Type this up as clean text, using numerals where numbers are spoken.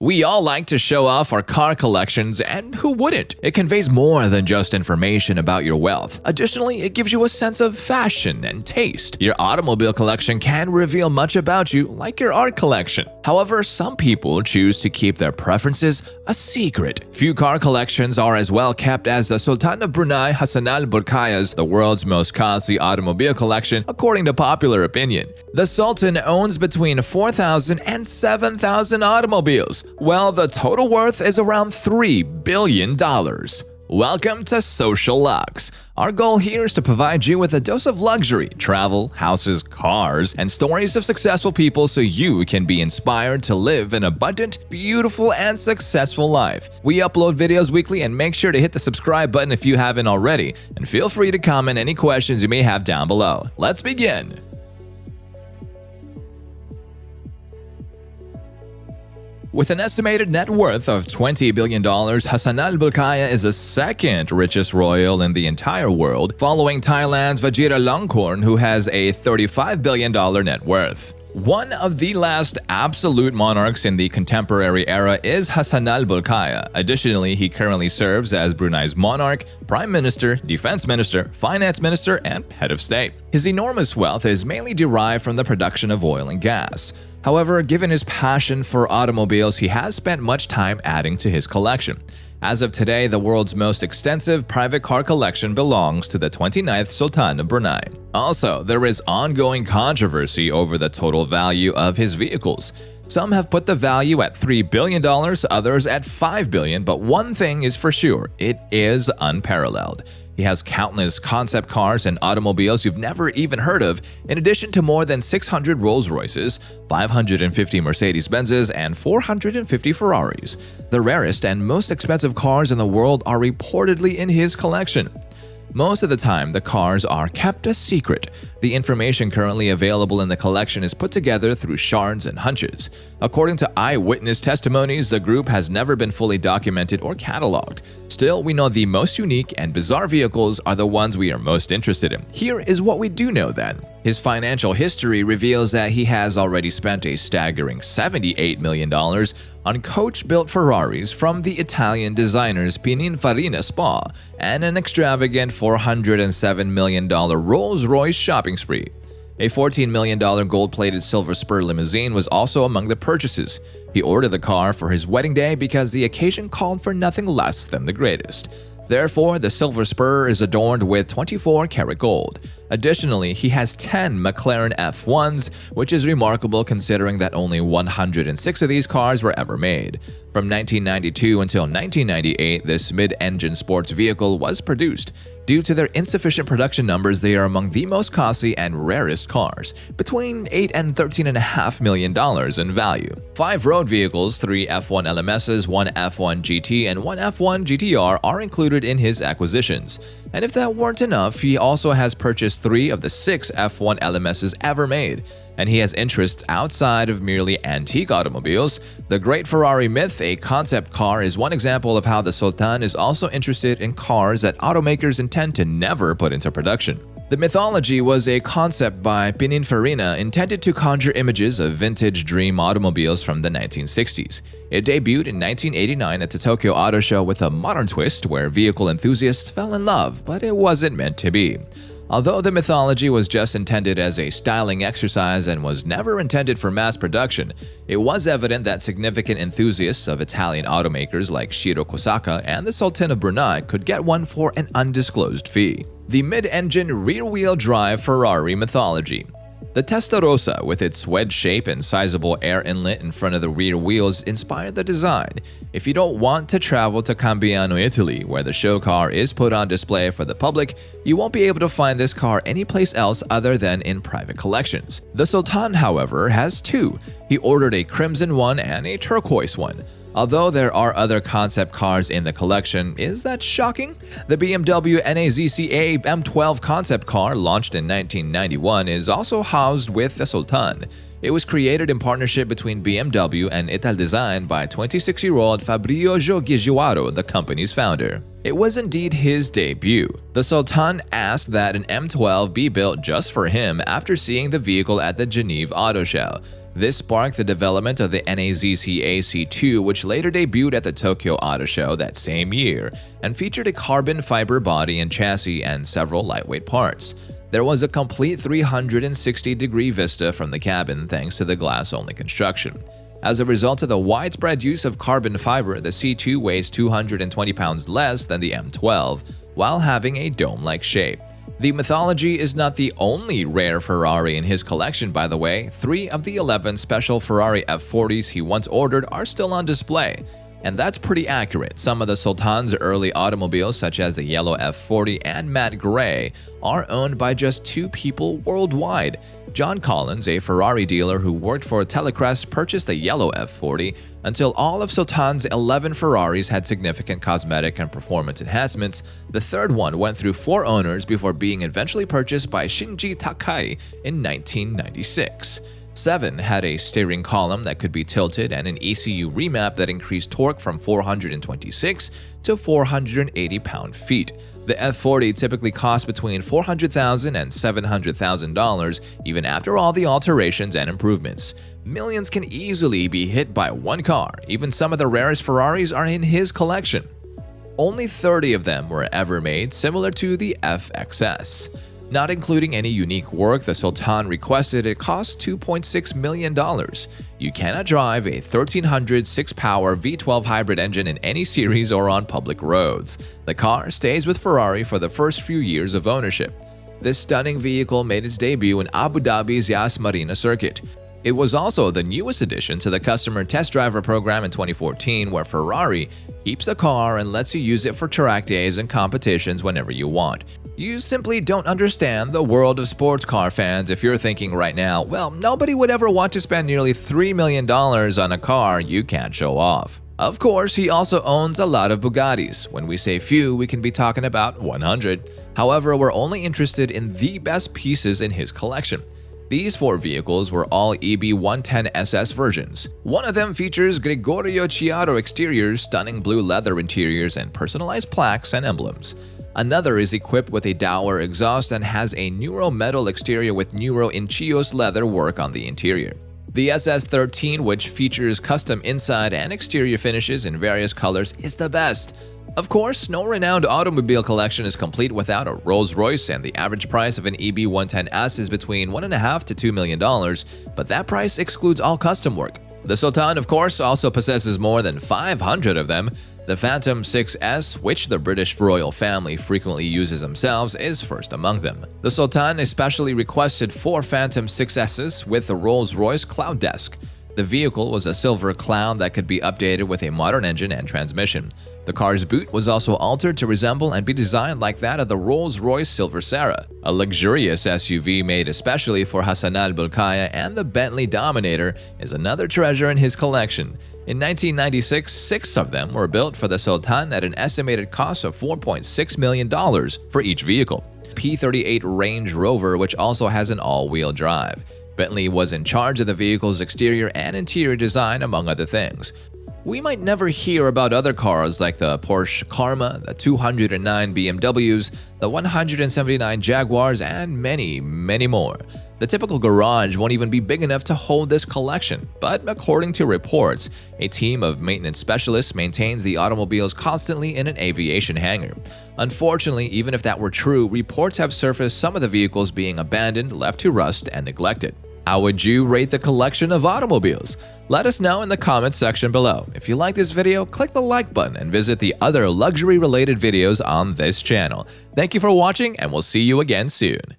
We all like to show off our car collections, and who wouldn't? It conveys more than just information about your wealth. Additionally, it gives you a sense of fashion and taste. Your automobile collection can reveal much about you, like your art collection. However, some people choose to keep their preferences a secret. Few car collections are as well kept as the Sultan of Brunei Hassan Al Bulkaya's, the world's most costly automobile collection, according to popular opinion. The Sultan owns between 4,000 and 7,000 automobiles. Well, the total worth is around $3 billion. Welcome to Social Lux. Our goal here is to provide you with a dose of luxury, travel, houses, cars, and stories of successful people so you can be inspired to live an abundant, beautiful, and successful life. We upload videos weekly, and make sure to hit the subscribe button if you haven't already, and feel free to comment any questions you may have down below. Let's begin. With an estimated net worth of $20 billion, Hassan Al Bulkaya is the second richest royal in the entire world, following Thailand's Vajiralongkorn, who has a $35 billion net worth. One of the last absolute monarchs in the contemporary era is Hassan Al Bulkaya. Additionally, he currently serves as Brunei's monarch, prime minister, defense minister, finance minister, and head of state. His enormous wealth is mainly derived from the production of oil and gas. However, given his passion for automobiles, he has spent much time adding to his collection. As of today, the world's most extensive private car collection belongs to the 29th Sultan of Brunei. Also, there is ongoing controversy over the total value of his vehicles. Some have put the value at $3 billion, others at $5 billion, but one thing is for sure, it is unparalleled. He has countless concept cars and automobiles you've never even heard of, in addition to more than 600 Rolls Royces, 550 Mercedes-Benzes, and 450 Ferraris. The rarest and most expensive cars in the world are reportedly in his collection. Most of the time, the cars are kept a secret. The information currently available in the collection is put together through shards and hunches. According to eyewitness testimonies, the group has never been fully documented or cataloged. Still, we know the most unique and bizarre vehicles are the ones we are most interested in. Here is what we do know then. His financial history reveals that he has already spent a staggering $78 million on coach-built Ferraris from the Italian designers Pininfarina Spa and an extravagant $407 million Rolls Royce shopping spree. A $14 million gold-plated Silver Spur limousine was also among the purchases. He ordered the car for his wedding day because the occasion called for nothing less than the greatest. Therefore, the Silver Spur is adorned with 24-karat gold. Additionally, he has 10 McLaren F1s, which is remarkable considering that only 106 of these cars were ever made. From 1992 until 1998, this mid-engine sports vehicle was produced. Due to their insufficient production numbers, they are among the most costly and rarest cars, between $8 and $13.5 million in value. 5 road vehicles, 3 F1 LMSs, 1 F1 GT, and 1 F1 GTR are included in his acquisitions. And if that weren't enough, he also has purchased 3 of the 6 F1 LMSs ever made. And he has interests outside of merely antique automobiles. The Great Ferrari Myth, a concept car, is one example of how the Sultan is also interested in cars that automakers intend to never put into production. The mythology was a concept by Pininfarina intended to conjure images of vintage dream automobiles from the 1960s. It debuted in 1989 at the Tokyo Auto Show with a modern twist where vehicle enthusiasts fell in love, but it wasn't meant to be. Although the mythology was just intended as a styling exercise and was never intended for mass production, it was evident that significant enthusiasts of Italian automakers like Shiro Kosaka and the Sultan of Brunei could get one for an undisclosed fee. The mid-engine rear-wheel drive Ferrari mythology. The Testarossa, with its wedge shape and sizable air inlet in front of the rear wheels, inspired the design. If you don't want to travel to Cambiano, Italy, where the show car is put on display for the public, you won't be able to find this car anyplace else other than in private collections. The Sultan, however, has 2. He ordered a crimson one and a turquoise one. Although there are other concept cars in the collection, is that shocking? The BMW NAZCA M12 concept car, launched in 1991, is also housed with the Sultan. It was created in partnership between BMW and Italdesign by 26-year-old Fabio Giugiaro, the company's founder. It was indeed his debut. The Sultan asked that an M12 be built just for him after seeing the vehicle at the Geneva Auto Show. This sparked the development of the NAZCA C2, which later debuted at the Tokyo Auto Show that same year and featured a carbon fiber body and chassis and several lightweight parts. There was a complete 360-degree vista from the cabin thanks to the glass-only construction. As a result of the widespread use of carbon fiber, the C2 weighs 220 pounds less than the M12, while having a dome-like shape. The Mythology is not the only rare Ferrari in his collection, by the way. 3 of the 11 special Ferrari F40s he once ordered are still on display. And that's pretty accurate. Some of the Sultan's early automobiles, such as the yellow F40 and matte gray, are owned by just 2 people worldwide. John Collins, a Ferrari dealer who worked for Telecrest, purchased the yellow F40 until all of Sultan's 11 Ferraris had significant cosmetic and performance enhancements. The third one went through 4 owners before being eventually purchased by Shinji Takai in 1996. 7 had a steering column that could be tilted and an ECU remap that increased torque from 426 to 480 pound-feet. The F40 typically costs between $400,000 and $700,000 even after all the alterations and improvements. Millions can easily be hit by one car. Even some of the rarest Ferraris are in his collection. Only 30 of them were ever made, similar to the FXS. Not including any unique work the Sultan requested, it cost $2.6 million. You cannot drive a 1300 6-power V12 hybrid engine in any series or on public roads. The car stays with Ferrari for the first few years of ownership. This stunning vehicle made its debut in Abu Dhabi's Yas Marina circuit. It was also the newest addition to the customer test driver program in 2014, where Ferrari keeps the car and lets you use it for track days and competitions whenever you want. You simply don't understand the world of sports car fans if you're thinking right now, well, nobody would ever want to spend nearly $3 million on a car you can't show off. Of course, he also owns a lot of Bugattis. When we say few, we can be talking about 100. However, we're only interested in the best pieces in his collection. These 4 vehicles were all EB110SS versions. One of them features Gregorio Chiaro exteriors, stunning blue leather interiors, and personalized plaques and emblems. Another is equipped with a dour exhaust and has a Neuro metal exterior with Neuro Inchios leather work on the interior. The SS13, which features custom inside and exterior finishes in various colors, is the best. Of course, no renowned automobile collection is complete without a Rolls Royce, and the average price of an EB110S is between $1.5 to $2 million, but that price excludes all custom work. The Sultan, of course, also possesses more than 500 of them. The Phantom 6S, which the British royal family frequently uses themselves, is first among them. The Sultan especially requested 4 Phantom 6Ss with the Rolls Royce Cloud Desk. The vehicle was a silver Cloud that could be updated with a modern engine and transmission. The car's boot was also altered to resemble and be designed like that of the Rolls Royce Silver Sarah, a luxurious SUV made especially for Hassan Al Bulkaya, and the Bentley Dominator is another treasure in his collection. In 1996, 6 of them were built for the Sultan at an estimated cost of $4.6 million for each vehicle. P38 Range Rover, which also has an all-wheel drive. Bentley was in charge of the vehicle's exterior and interior design, among other things. We might never hear about other cars like the Porsche Karma, the 209 BMWs, the 179 Jaguars, and many, many more. The typical garage won't even be big enough to hold this collection, but according to reports, a team of maintenance specialists maintains the automobiles constantly in an aviation hangar. Unfortunately, even if that were true, reports have surfaced some of the vehicles being abandoned, left to rust, and neglected. How would you rate the collection of automobiles? Let us know in the comments section below. If you like this video, click the like button and visit the other luxury-related videos on this channel. Thank you for watching, and we'll see you again soon.